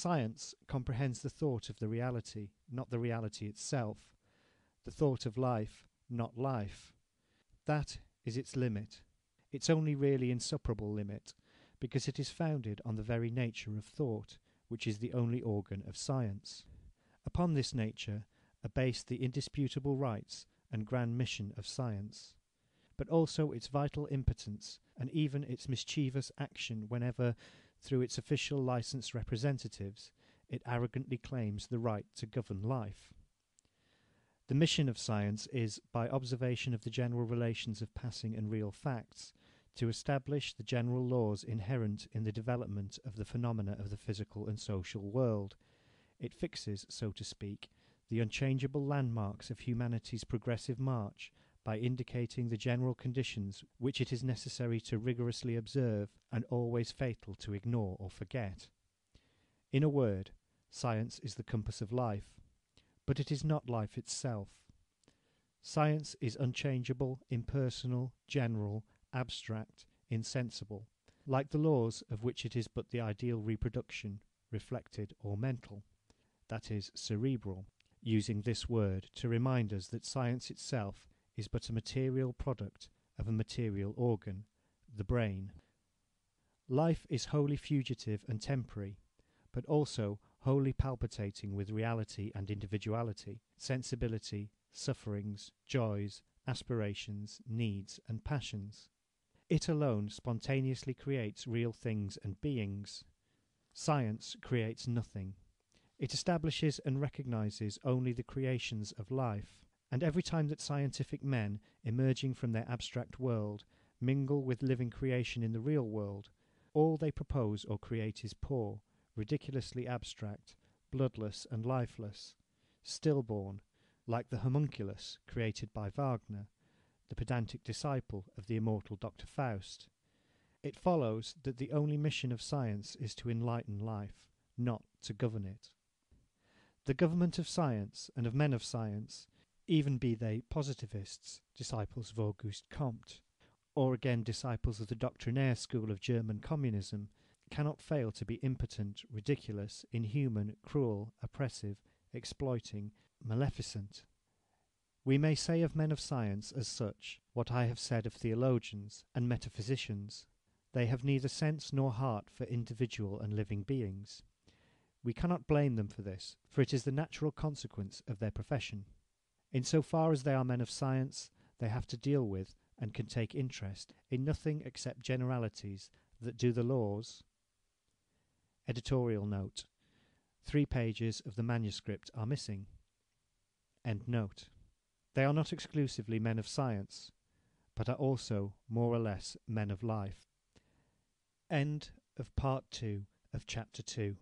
Science comprehends the thought of the reality, not the reality itself, the thought of life, not life. That is its limit, its only really insuperable limit, because it is founded on the very nature of thought, which is the only organ of science. Upon this nature are based the indisputable rights and grand mission of science, but also its vital impotence and even its mischievous action whenever, through its official licensed representatives, it arrogantly claims the right to govern life. The mission of science is, by observation of the general relations of passing and real facts, to establish the general laws inherent in the development of the phenomena of the physical and social world. It fixes, so to speak, the unchangeable landmarks of humanity's progressive march by indicating the general conditions which it is necessary to rigorously observe and always fatal to ignore or forget. In a word, science is the compass of life, but it is not life itself. Science is unchangeable, impersonal, general, abstract, insensible, like the laws of which it is but the ideal reproduction, reflected or mental, that is, cerebral, using this word to remind us that science itself is but a material product of a material organ, the brain. Life is wholly fugitive and temporary, but also wholly palpitating with reality and individuality, sensibility, sufferings, joys, aspirations, needs, and passions. It alone spontaneously creates real things and beings. Science creates nothing. It establishes and recognizes only the creations of life. And every time that scientific men, emerging from their abstract world, mingle with living creation in the real world, all they propose or create is poor, ridiculously abstract, bloodless and lifeless, stillborn, like the homunculus created by Wagner, the pedantic disciple of the immortal Dr. Faust. It follows that the only mission of science is to enlighten life, not to govern it. The government of science and of men of science, even be they positivists, disciples of Auguste Comte, or again disciples of the doctrinaire school of German communism, cannot fail to be impotent, ridiculous, inhuman, cruel, oppressive, exploiting, maleficent. We may say of men of science as such what I have said of theologians and metaphysicians. They have neither sense nor heart for individual and living beings. We cannot blame them for this, for it is the natural consequence of their profession. In so far as they are men of science, they have to deal with and can take interest in nothing except generalities that do the laws. Editorial note: 3 pages of the manuscript are missing. End note. They are not exclusively men of science, but are also more or less men of life. End of part 2 of chapter 2.